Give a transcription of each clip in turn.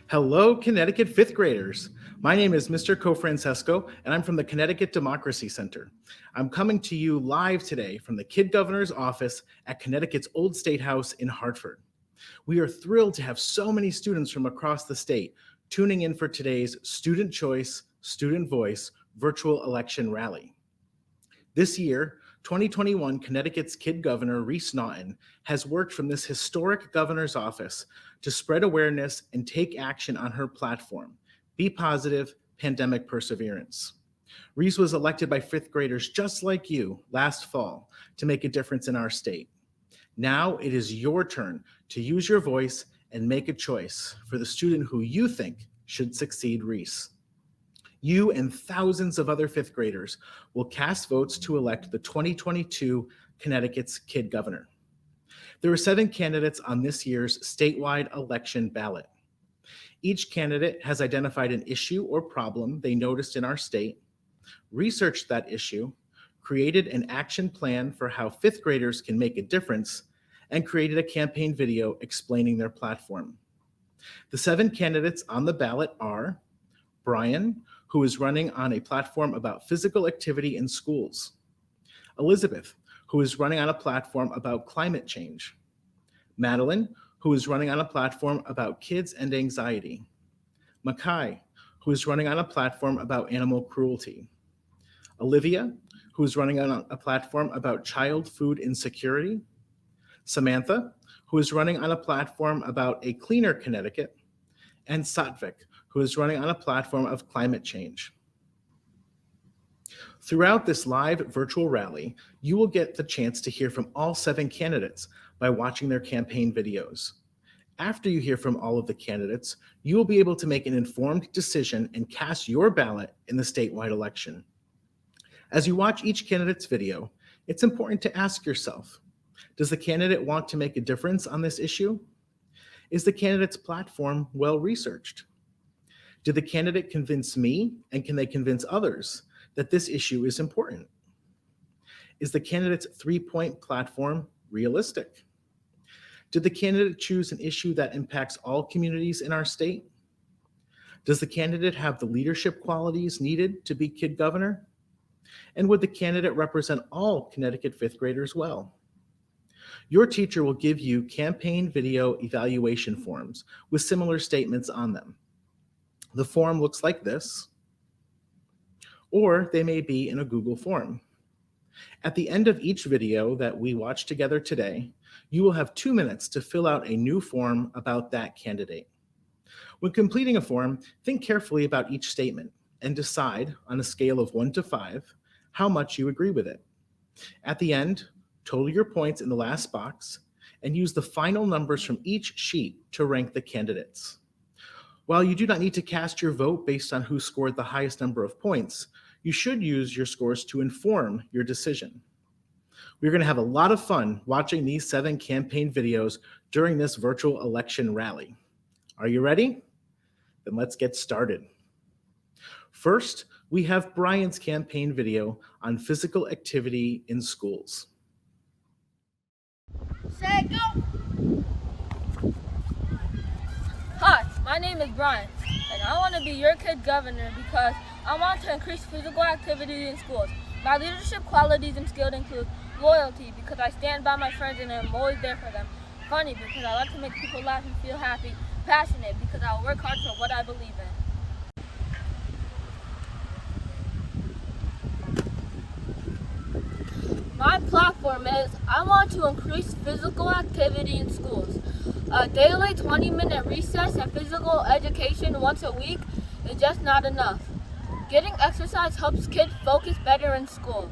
Hello, Connecticut fifth graders. My name is Mr. Cofrancesco, and I'm from the Connecticut Democracy Center. I'm coming to you live today from the Kid Governor's office at Connecticut's Old State House in Hartford. We are thrilled to have so many students from across the state tuning in for today's Student Choice, Student Voice virtual election rally. This year, 2021 Connecticut's Kid Governor Reese Naughton has worked from this historic governor's office to spread awareness and take action on her platform, Be Positive, Pandemic Perseverance. Reese was elected by fifth graders just like you last fall to make a difference in our state. Now it is your turn to use your voice and make a choice for the student who you think should succeed Reese. You and thousands of other fifth graders will cast votes to elect the 2022 Connecticut's Kid Governor. There are 7 candidates on this year's statewide election ballot. Each candidate has identified an issue or problem they noticed in our state, researched that issue, created an action plan for how fifth graders can make a difference, and created a campaign video explaining their platform. The 7 candidates on the ballot are Brian, who is running on a platform about physical activity in schools. Elizabeth, who is running on a platform about climate change. Madeline, who is running on a platform about kids and anxiety. Makai, who is running on a platform about animal cruelty. Olivia, who is running on a platform about child food insecurity. Samantha, who is running on a platform about a cleaner Connecticut. And Satvik, who is running on a platform of climate change. Throughout this live virtual rally, you will get the chance to hear from all 7 candidates by watching their campaign videos. After you hear from all of the candidates, you will be able to make an informed decision and cast your ballot in the statewide election. As you watch each candidate's video, it's important to ask yourself, does the candidate want to make a difference on this issue? Is the candidate's platform well researched? Did the candidate convince me, and can they convince others, that this issue is important? Is the candidate's 3-point platform realistic? Did the candidate choose an issue that impacts all communities in our state? Does the candidate have the leadership qualities needed to be Kid Governor? And would the candidate represent all Connecticut fifth graders well? Your teacher will give you campaign video evaluation forms with similar statements on them. The form looks like this, or they may be in a Google form. At the end of each video that we watch together today, you will have 2 minutes to fill out a new form about that candidate. When completing a form, think carefully about each statement and decide on a scale of 1 to 5 how much you agree with it. At the end, total your points in the last box and use the final numbers from each sheet to rank the candidates. While you do not need to cast your vote based on who scored the highest number of points, you should use your scores to inform your decision. We're going to have a lot of fun watching these 7 campaign videos during this virtual election rally. Are you ready? Then let's get started. First, we have Brian's campaign video on physical activity in schools. Say go! Hi, my name is Brian, and I want to be your kid governor because I want to increase physical activity in schools. My leadership qualities and skills include loyalty because I stand by my friends and I'm always there for them. Funny because I like to make people laugh and feel happy. Passionate because I will work hard for what I believe in. My platform is I want to increase physical activity in schools. A daily 20-minute recess and physical education once a week is just not enough. Getting exercise helps kids focus better in school.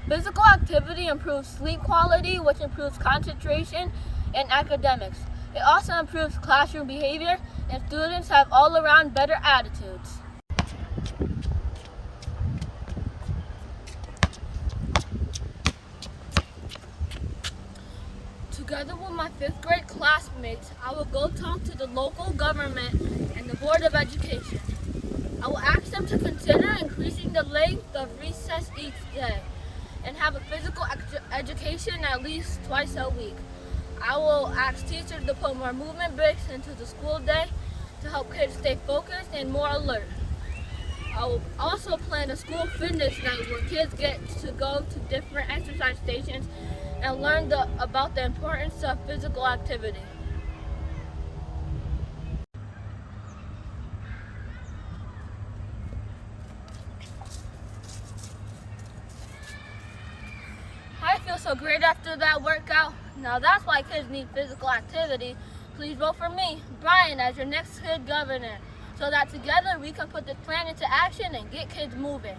Physical activity improves sleep quality, which improves concentration and academics. It also improves classroom behavior, and students have all-around better attitudes. Together with my 5th grade classmates, I will go talk to the local government and the Board of Education. I will ask them to consider increasing the length of recess each day and have a physical education at least twice a week. I will ask teachers to put more movement breaks into the school day to help kids stay focused and more alert. I will also plan a school fitness night where kids get to go to different exercise stations and learn about the importance of physical activity. I feel so great after that workout. Now that's why kids need physical activity. Please vote for me, Brian, as your next kid governor, so that together we can put this plan into action and get kids moving.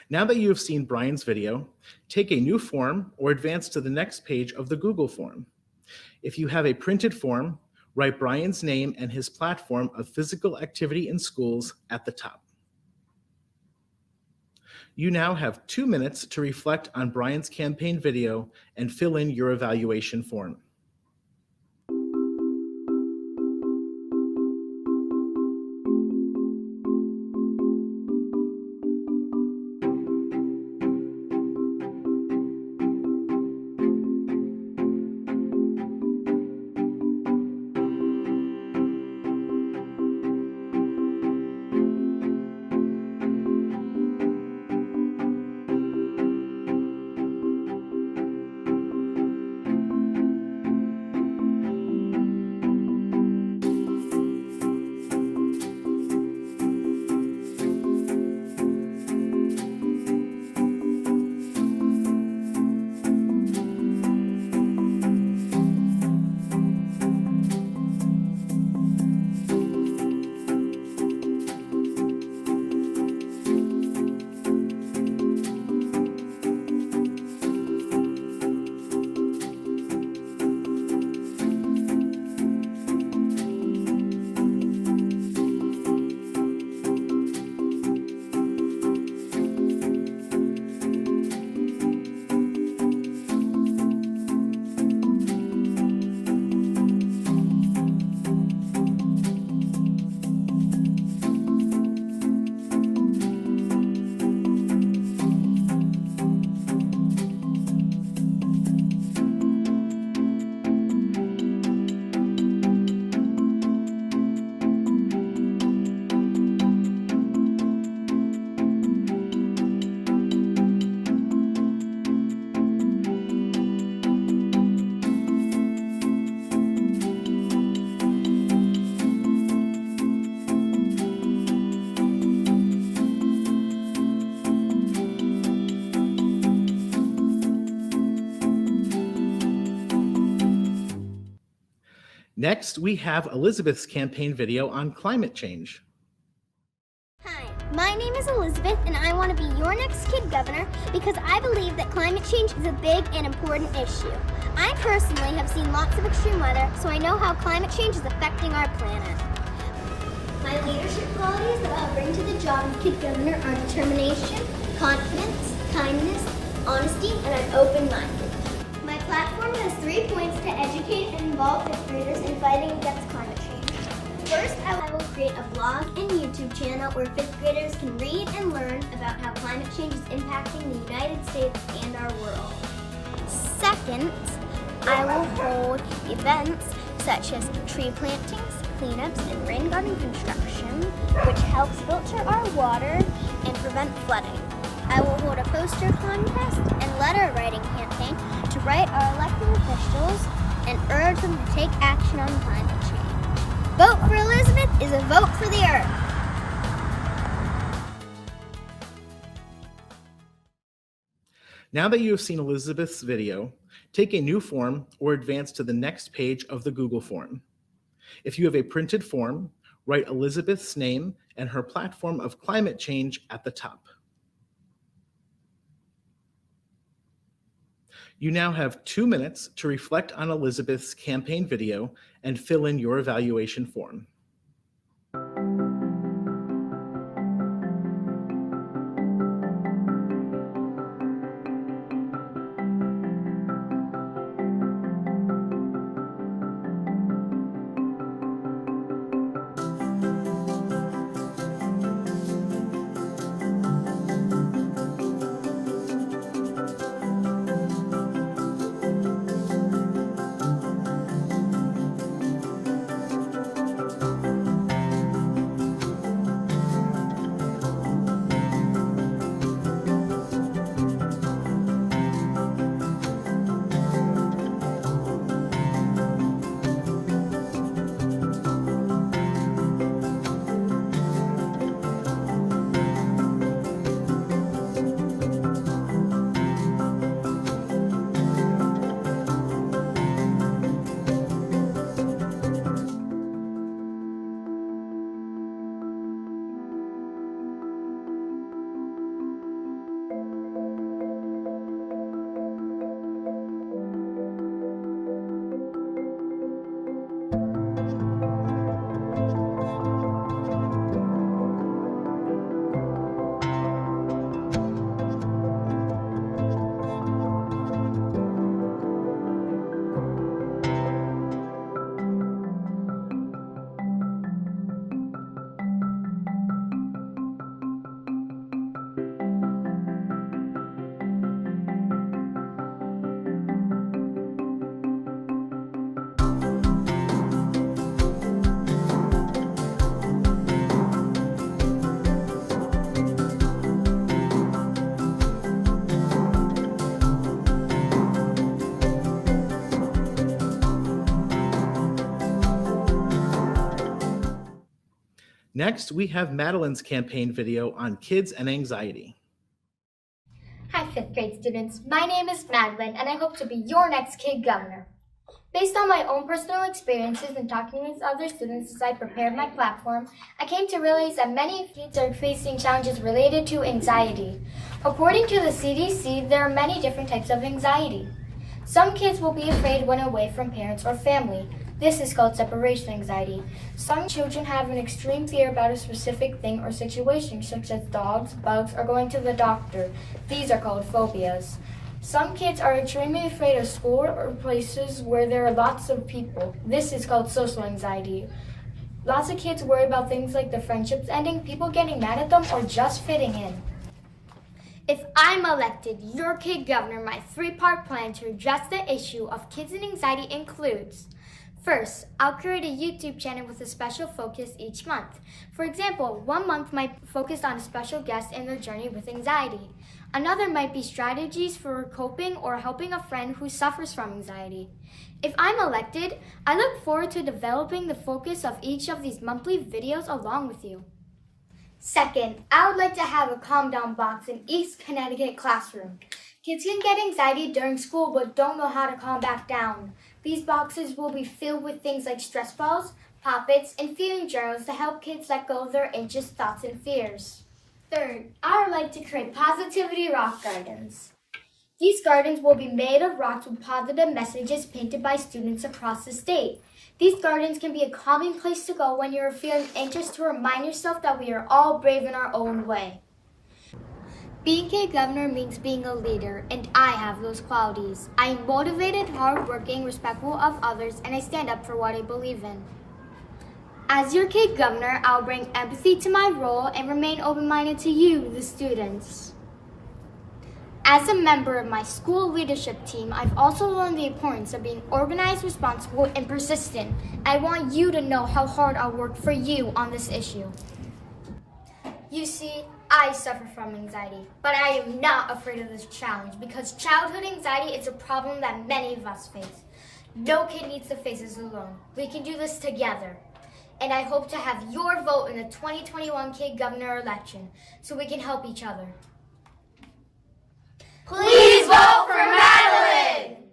Now that you have seen Brian's video, take a new form or advance to the next page of the Google form. If you have a printed form, write Brian's name and his platform of physical activity in schools at the top. You now have 2 minutes to reflect on Brian's campaign video and fill in your evaluation form. Next, we have Elizabeth's campaign video on climate change. Hi, my name is Elizabeth and I want to be your next kid governor because I believe that climate change is a big and important issue. I personally have seen lots of extreme weather, so I know how climate change is affecting our planet. My leadership qualities that I'll bring to the job of kid governor are determination, confidence, kindness, honesty, and an open mind. My platform has 3 points to educate and involve fifth graders in fighting against climate change. First, I will create a blog and YouTube channel where fifth graders can read and learn about how climate change is impacting the United States and our world. Second, I will hold events such as tree plantings, cleanups, and rain garden construction, which helps filter our water and prevent flooding. I will hold a poster contest and letter writing campaign to write our elected officials and urge them to take action on climate change. Vote for Elizabeth is a vote for the earth. Now that you have seen Elizabeth's video, take a new form or advance to the next page of the Google form. If you have a printed form, write Elizabeth's name and her platform of climate change at the top. You now have 2 minutes to reflect on Elizabeth's campaign video and fill in your evaluation form. Next, we have Madeline's campaign video on kids and anxiety. Hi, 5th grade students. My name is Madeline, and I hope to be your next kid governor. Based on my own personal experiences and talking with other students as I prepared my platform, I came to realize that many kids are facing challenges related to anxiety. According to the CDC, there are many different types of anxiety. Some kids will be afraid when away from parents or family. This is called separation anxiety. Some children have an extreme fear about a specific thing or situation, such as dogs, bugs, or going to the doctor. These are called phobias. Some kids are extremely afraid of school or places where there are lots of people. This is called social anxiety. Lots of kids worry about things like the friendships ending, people getting mad at them, or just fitting in. If I'm elected your kid governor, my 3-part plan to address the issue of kids and anxiety includes: first, I'll create a YouTube channel with a special focus each month. For example, one month might focus on a special guest and their journey with anxiety. Another might be strategies for coping or helping a friend who suffers from anxiety. If I'm elected, I look forward to developing the focus of each of these monthly videos along with you. Second, I would like to have a calm down box in each Connecticut classroom. Kids can get anxiety during school but don't know how to calm back down. These boxes will be filled with things like stress balls, pop-its, and feeling journals to help kids let go of their anxious thoughts and fears. Third, I would like to create positivity rock gardens. These gardens will be made of rocks with positive messages painted by students across the state. These gardens can be a calming place to go when you're feeling anxious, to remind yourself that we are all brave in our own way. Being kid governor means being a leader, and I have those qualities. I am motivated, hardworking, respectful of others, and I stand up for what I believe in. As your kid governor, I'll bring empathy to my role and remain open-minded to you, the students. As a member of my school leadership team, I've also learned the importance of being organized, responsible, and persistent. I want you to know how hard I'll work for you on this issue. You see, I suffer from anxiety, but I am not afraid of this challenge because childhood anxiety is a problem that many of us face. No kid needs to face this alone. We can do this together. And I hope to have your vote in the 2021 Kid Governor election so we can help each other. Please vote for Madeline!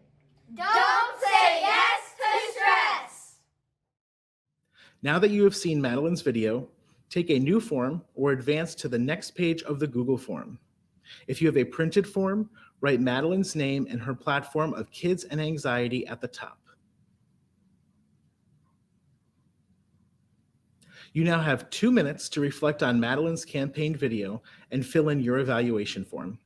Don't say yes to stress! Now that you have seen Madeline's video, take a new form or advance to the next page of the Google form. If you have a printed form, write Madeline's name and her platform of Kids and Anxiety at the top. You now have 2 minutes to reflect on Madeline's campaign video and fill in your evaluation form.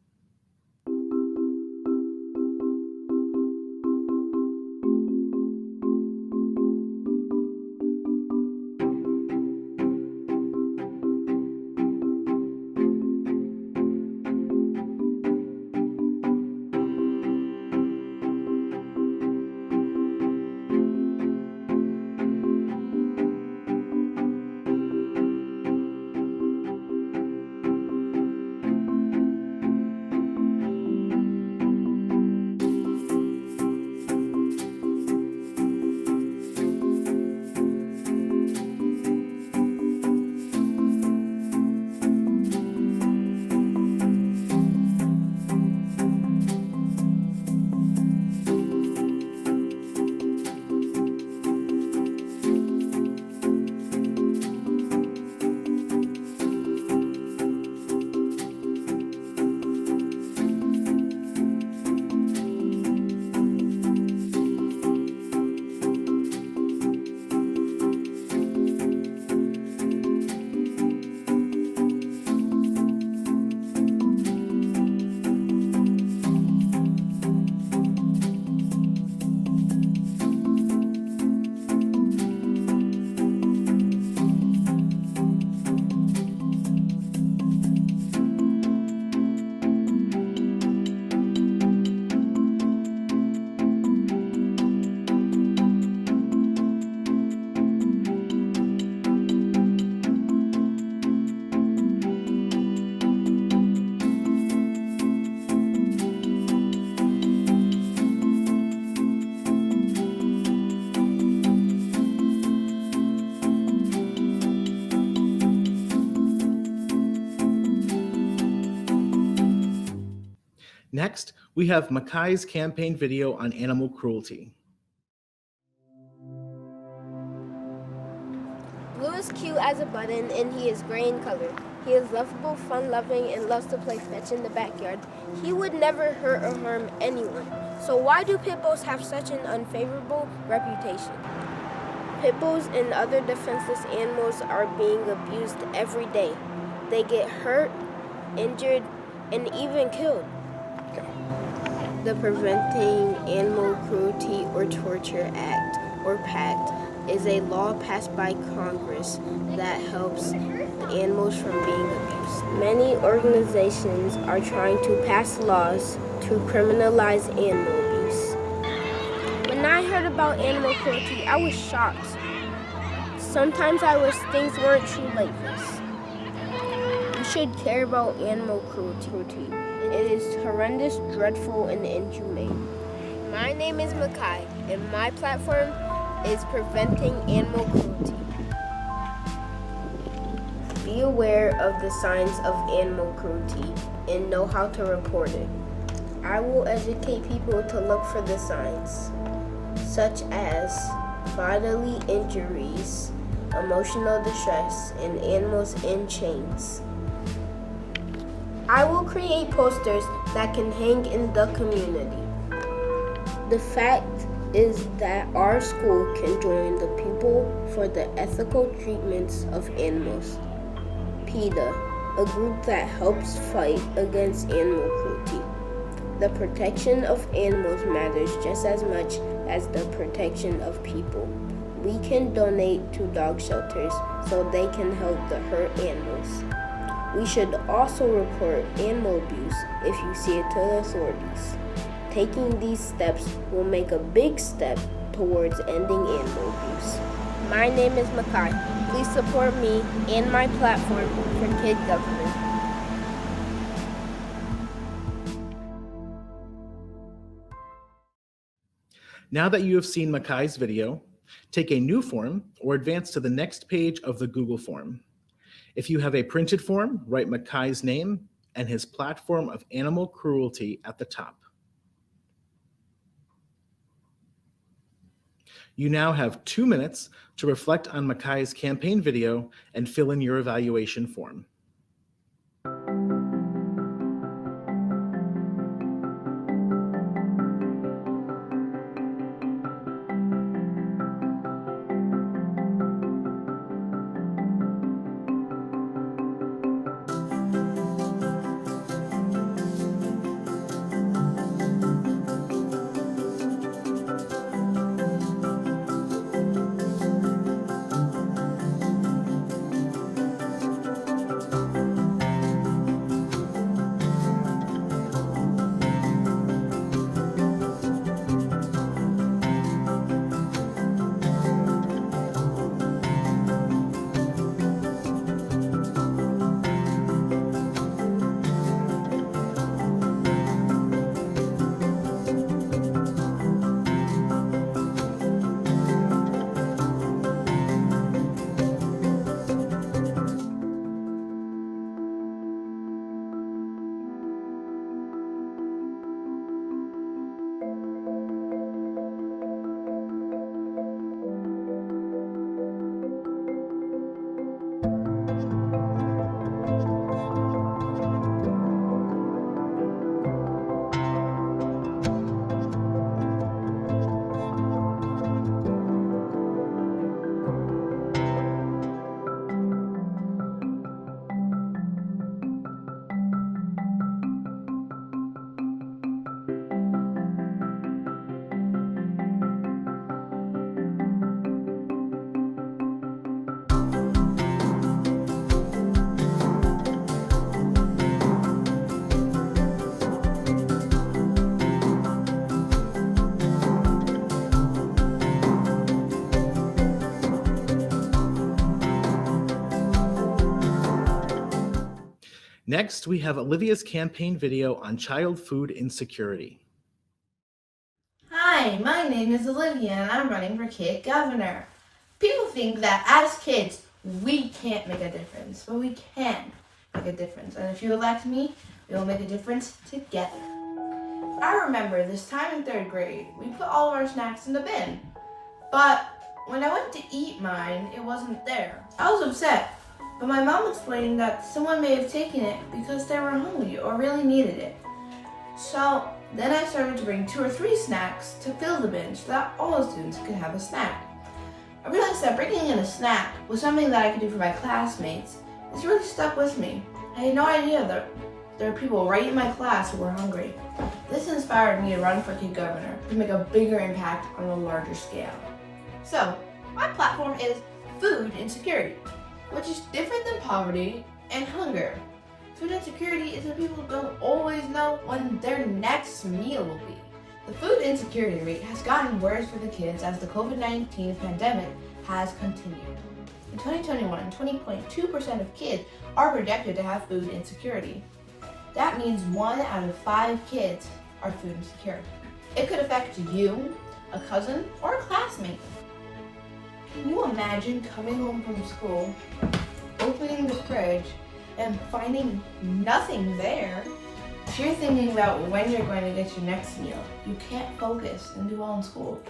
Next, we have Makai's campaign video on animal cruelty. Blue is cute as a button, and he is gray in color. He is lovable, fun-loving, and loves to play fetch in the backyard. He would never hurt or harm anyone. So why do pit bulls have such an unfavorable reputation? Pit bulls and other defenseless animals are being abused every day. They get hurt, injured, and even killed. The Preventing Animal Cruelty or Torture Act, or PACT, is a law passed by Congress that helps animals from being abused. Many organizations are trying to pass laws to criminalize animal abuse. When I heard about animal cruelty, I was shocked. Sometimes I wish things weren't true like this. You should care about animal cruelty. It is horrendous, dreadful, and inhumane. My name is Makai, and my platform is Preventing Animal Cruelty. Be aware of the signs of animal cruelty and know how to report it. I will educate people to look for the signs, such as bodily injuries, emotional distress, and animals in chains. I will create posters that can hang in the community. The fact is that our school can join the People for the Ethical Treatments of Animals, PETA, a group that helps fight against animal cruelty. The protection of animals matters just as much as the protection of people. We can donate to dog shelters so they can help the hurt animals. We should also report animal abuse if you see it to the authorities. Taking these steps will make a big step towards ending animal abuse. My name is Makai. Please support me and my platform for Kid Governor. Now that you have seen Makai's video, take a new form or advance to the next page of the Google form. If you have a printed form, write Makai's name and his platform of animal cruelty at the top. You now have 2 minutes to reflect on Makai's campaign video and fill in your evaluation form. Next, we have Olivia's campaign video on child food insecurity. Hi, my name is Olivia and I'm running for Kid Governor. People think that as kids, we can't make a difference, but we can make a difference. And if you elect me, we will make a difference together. I remember this time in 3rd grade, we put all of our snacks in the bin. But when I went to eat mine, it wasn't there. I was upset, but my mom explained that someone may have taken it because they were hungry or really needed it. So then I started to bring 2 or 3 snacks to fill the bin so that all the students could have a snack. I realized that bringing in a snack was something that I could do for my classmates. This really stuck with me. I had no idea that there are people right in my class who were hungry. This inspired me to run for kid governor to make a bigger impact on a larger scale. So, my platform is food insecurity, which is different than poverty and hunger. Food insecurity is when people don't always know when their next meal will be. The food insecurity rate has gotten worse for the kids as the COVID-19 pandemic has continued. In 2021, 20.2% of kids are projected to have food insecurity. That means 1 out of 5 kids are food insecure. It could affect you, a cousin, or a classmate. Can you imagine coming home from school, opening the fridge, and finding nothing there? If you're thinking about when you're going to get your next meal, you can't focus and do well in school.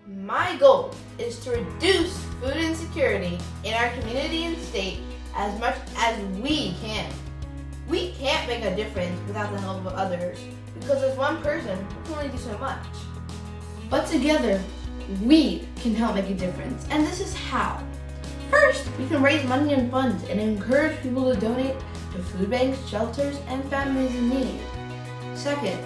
My goal is to reduce food insecurity in our community and state as much as we can. We can't make a difference without the help of others because as one person, we can only do so much. But together, we can help make a difference, and this is how. First, we can raise money and funds and encourage people to donate to food banks, shelters, and families in need. Second,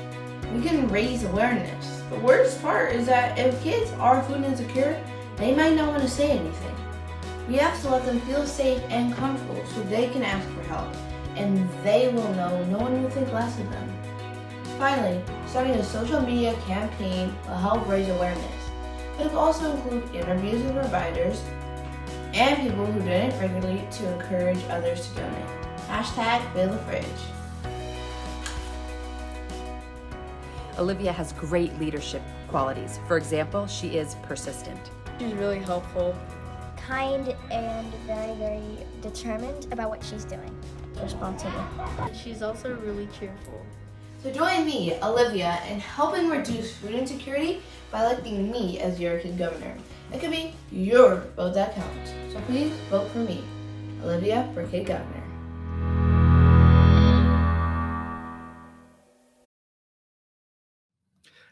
we can raise awareness. The worst part is that if kids are food insecure, they might not want to say anything. We have to let them feel safe and comfortable so they can ask for help, and they will know no one will think less of them. Finally, starting a social media campaign will help raise awareness. It will also include interviews with providers and people who donate regularly to encourage others to donate. #Fill the fridge. Olivia has great leadership qualities. For example, she is persistent. She's really helpful. Kind and very, very determined about what she's doing. Responsible. She's also really cheerful. So join me, Olivia, in helping reduce food insecurity by electing me as your kid governor. It could be your vote that counts. So please vote for me, Olivia, for kid governor.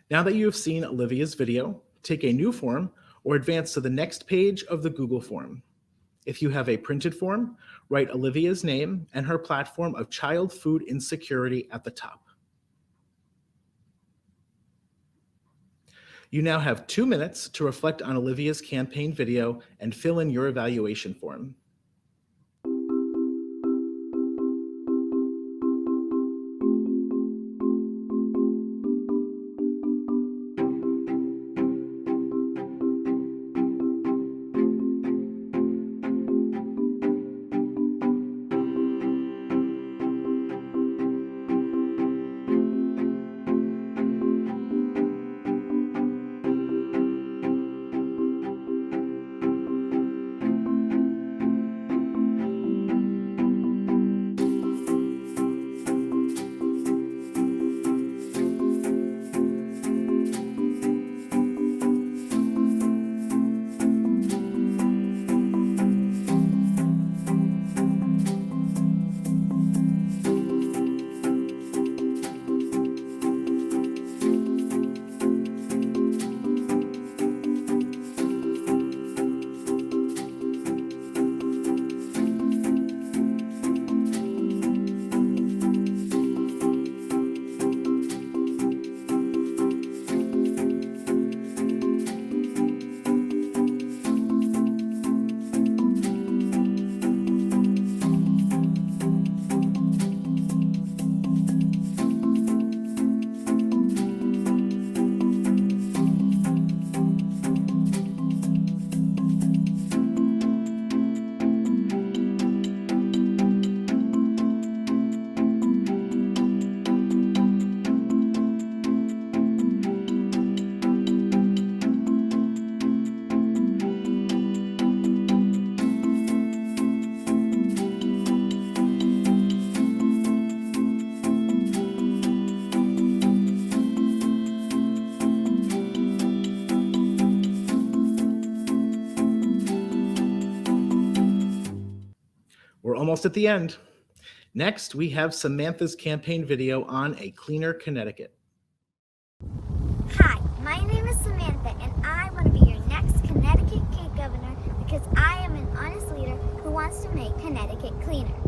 Now that you have seen Olivia's video, take a new form or advance to the next page of the Google form. If you have a printed form, write Olivia's name and her platform of child food insecurity at the top. You now have 2 minutes to reflect on Olivia's campaign video and fill in your evaluation form. almost at the end. Next, we have Samantha's campaign video on a cleaner Connecticut. Hi, my name is Samantha, and I want to be your next Connecticut Kid Governor because I am an honest leader who wants to make Connecticut cleaner.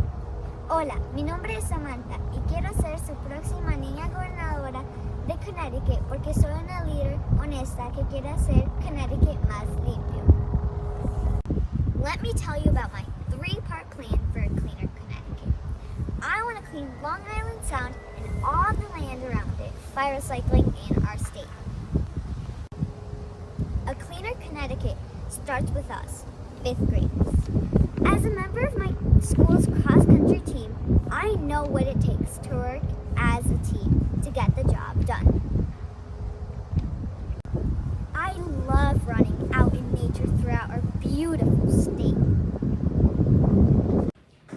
Hola, mi nombre es Samantha y quiero ser su próxima niña gobernadora de Connecticut porque soy una líder honesta que quiere hacer Connecticut más limpio. Let me tell you about my 3-part plan for a cleaner Connecticut. I want to clean Long Island Sound and all the land around it by recycling in our state. A cleaner Connecticut starts with us, 5th graders. As a member of my school's cross-country team, I know what it takes to work as a team to get the job done. I love running out in nature throughout our beautiful state.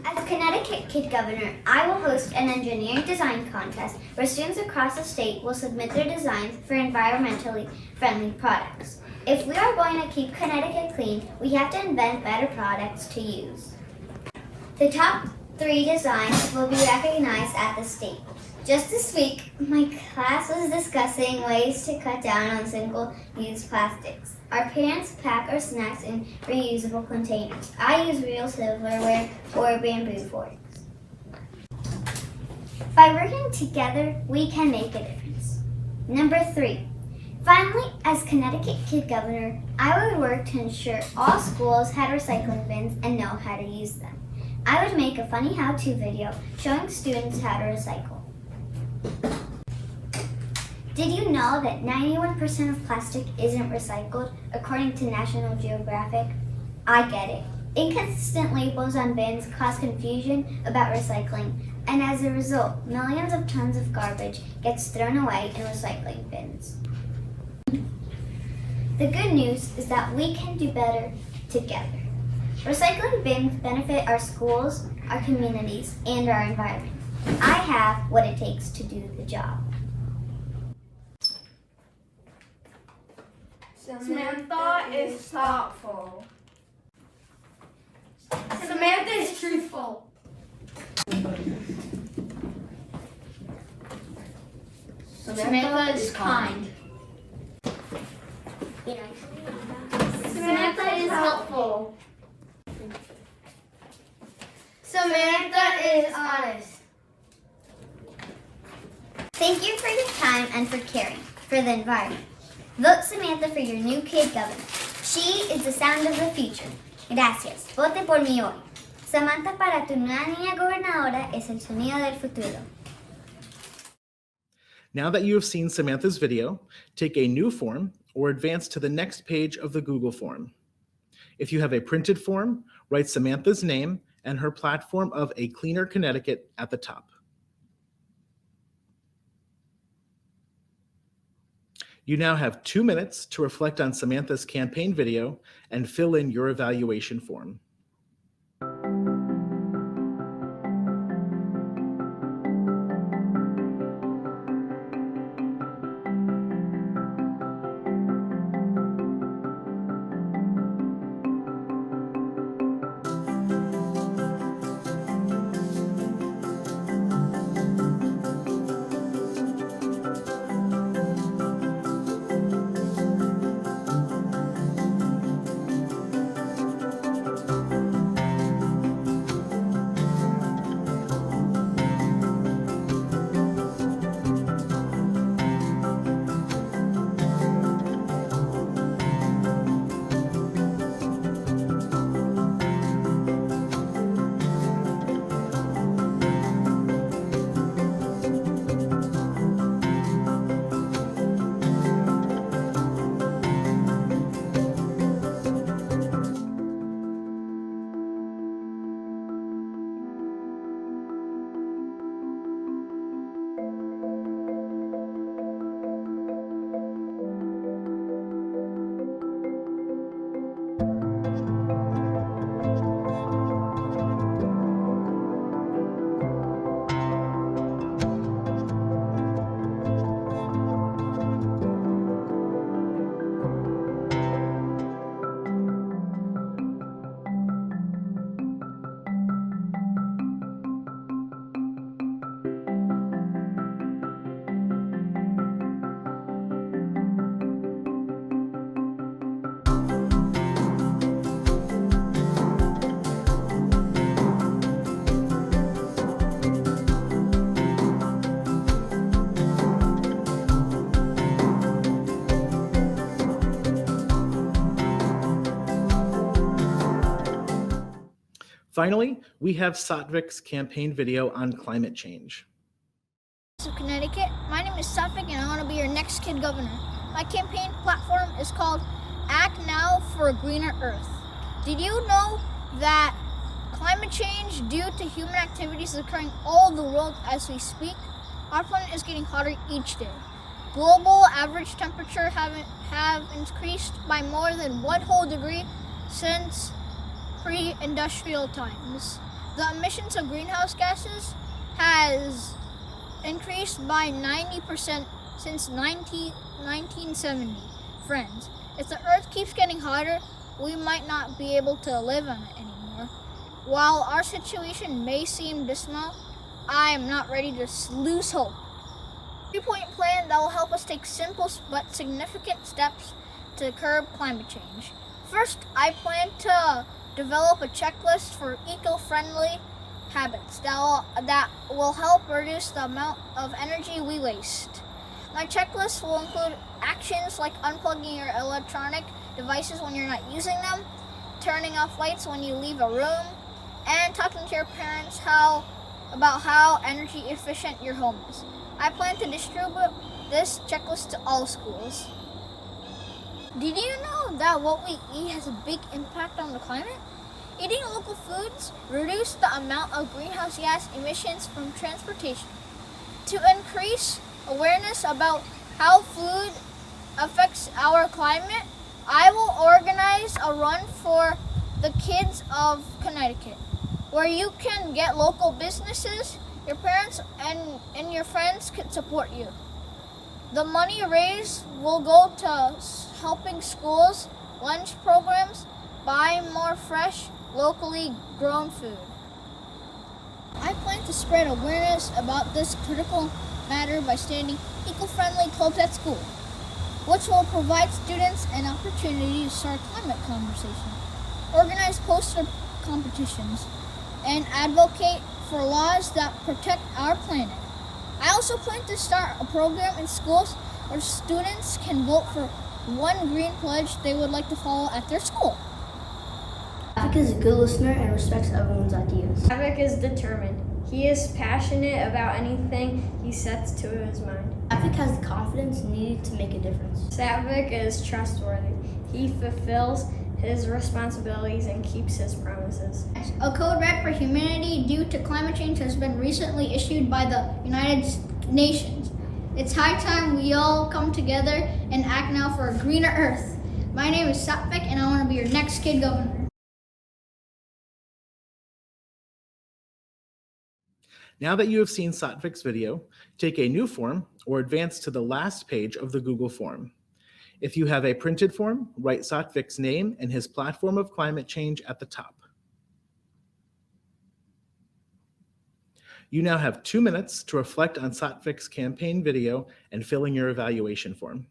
As Connecticut Kid Governor, I will host an engineering design contest where students across the state will submit their designs for environmentally friendly products. If we are going to keep Connecticut clean, we have to invent better products to use. The top 3 designs will be recognized at the state. Just this week, my class was discussing ways to cut down on single-use plastics. Our parents pack our snacks in reusable containers. I use real silverware or bamboo forks. By working together, we can make a difference. Number 3. Finally, as Connecticut Kid Governor, I would work to ensure all schools had recycling bins and know how to use them. I would make a funny how-to video showing students how to recycle. Did you know that 91% of plastic isn't recycled, according to National Geographic? I get it. Inconsistent labels on bins cause confusion about recycling, and as a result, millions of tons of garbage gets thrown away in recycling bins. The good news is that we can do better together. Recycling bins benefit our schools, our communities, and our environment. I have what it takes to do the job. Samantha is thoughtful. Samantha is truthful. Samantha is kind. Samantha is helpful. Samantha is honest. Thank you for your time and for caring for the environment. Vote Samantha for your new kid governor. She is the sound of the future. Gracias. Vote por mí hoy. Samantha para tu nueva niña gobernadora es el sonido del futuro. Now that you have seen Samantha's video, take a new form or advance to the next page of the Google form. If you have a printed form, write Samantha's name and her platform of A Cleaner Connecticut at the top. You now have 2 minutes to reflect on Samantha's campaign video and fill in your evaluation form. Finally, we have Satvik's campaign video on climate change. Of Connecticut. My name is Suffolk and I want to be your next kid governor. My campaign platform is called Act Now for a Greener Earth. Did you know that climate change due to human activities is occurring all over the world as we speak? Our planet is getting hotter each day. Global average temperature have increased by more than 1 whole degree since pre-industrial times. The emissions of greenhouse gases has increased by 90% since 1970. Friends, if the earth keeps getting hotter, we might not be able to live on it anymore. While our situation may seem dismal, I am not ready to lose hope. A 3-point plan that will help us take simple but significant steps to curb climate change. First, I plan to develop a checklist for eco-friendly habits that will help reduce the amount of energy we waste. My checklist will include actions like unplugging your electronic devices when you're not using them, turning off lights when you leave a room, and talking to your parents about how energy efficient your home is. I plan to distribute this checklist to all schools. Did you know that what we eat has a big impact on the climate? Eating local foods reduces the amount of greenhouse gas emissions from transportation. To increase awareness about how food affects our climate, I will organize a run for the kids of Connecticut, where you can get local businesses, your parents and your friends can support you. The money raised will go to helping schools, lunch programs, buy more fresh, locally grown food. I plan to spread awareness about this critical matter by standing eco-friendly clubs at school, which will provide students an opportunity to start climate conversation, organize poster competitions, and advocate for laws that protect our planet. I also plan to start a program in schools where students can vote for one green pledge they would like to follow at their school. Suffolk is a good listener and respects everyone's ideas. Suffolk is determined. He is passionate about anything he sets to his mind. Suffolk has the confidence needed to make a difference. Suffolk is trustworthy. He fulfills his responsibilities and keeps his promises. A code red for humanity due to climate change has been recently issued by the United Nations. It's high time we all come together and act now for a greener earth. My name is Suffolk and I want to be your next kid governor. Now that you have seen Satvik's video, take a new form or advance to the last page of the Google form. If you have a printed form, write Satvik's name and his platform of climate change at the top. You now have 2 minutes to reflect on Satvik's campaign video and fill in your evaluation form.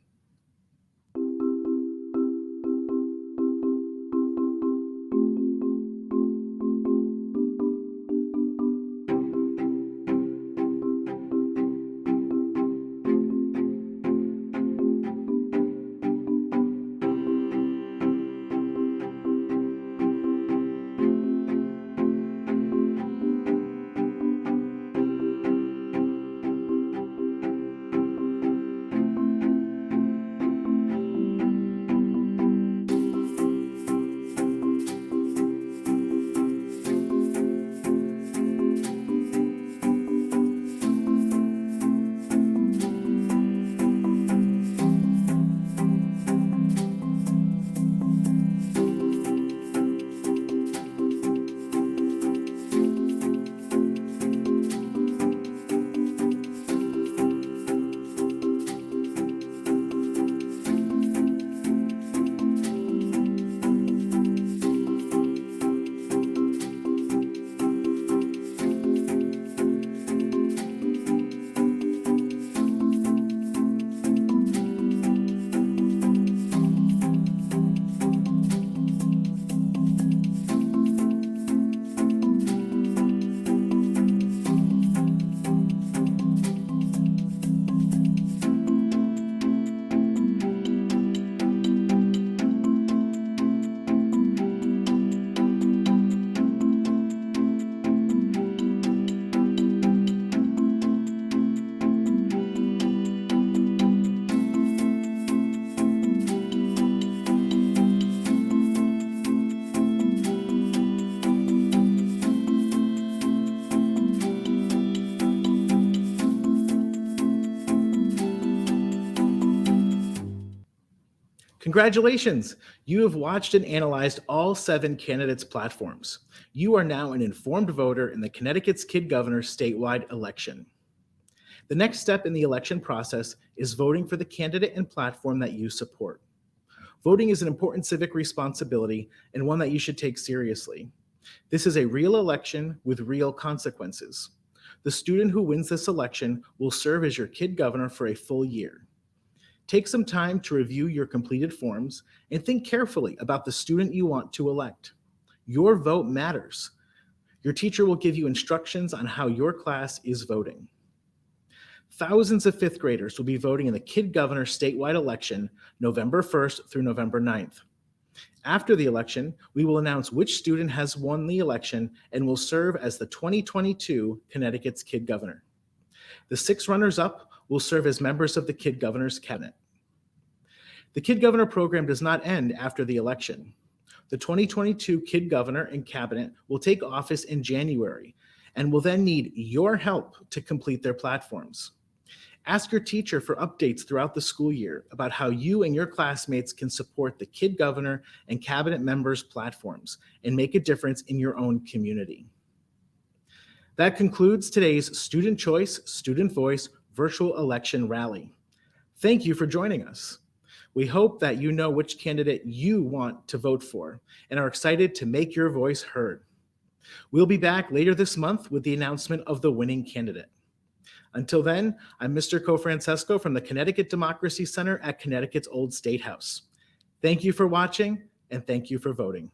Congratulations! You have watched and analyzed all 7 candidates' platforms. You are now an informed voter in the Connecticut's Kid Governor statewide election. The next step in the election process is voting for the candidate and platform that you support. Voting is an important civic responsibility and one that you should take seriously. This is a real election with real consequences. The student who wins this election will serve as your kid governor for a full year. Take some time to review your completed forms and think carefully about the student you want to elect. Your vote matters. Your teacher will give you instructions on how your class is voting. Thousands of 5th graders will be voting in the Kid Governor statewide election November 1st through November 9th. After the election, we will announce which student has won the election and will serve as the 2022 Connecticut's Kid Governor. The 6 runners-up will serve as members of the Kid Governor's cabinet. The Kid Governor program does not end after the election. The 2022 Kid Governor and cabinet will take office in January and will then need your help to complete their platforms. Ask your teacher for updates throughout the school year about how you and your classmates can support the Kid Governor and cabinet members' platforms and make a difference in your own community. That concludes today's Student Choice, Student Voice virtual election rally. Thank you for joining us. We hope that you know which candidate you want to vote for and are excited to make your voice heard. We'll be back later this month with the announcement of the winning candidate. Until then, I'm Mr. Cofrancesco from the Connecticut Democracy Center at Connecticut's Old State House. Thank you for watching, and thank you for voting.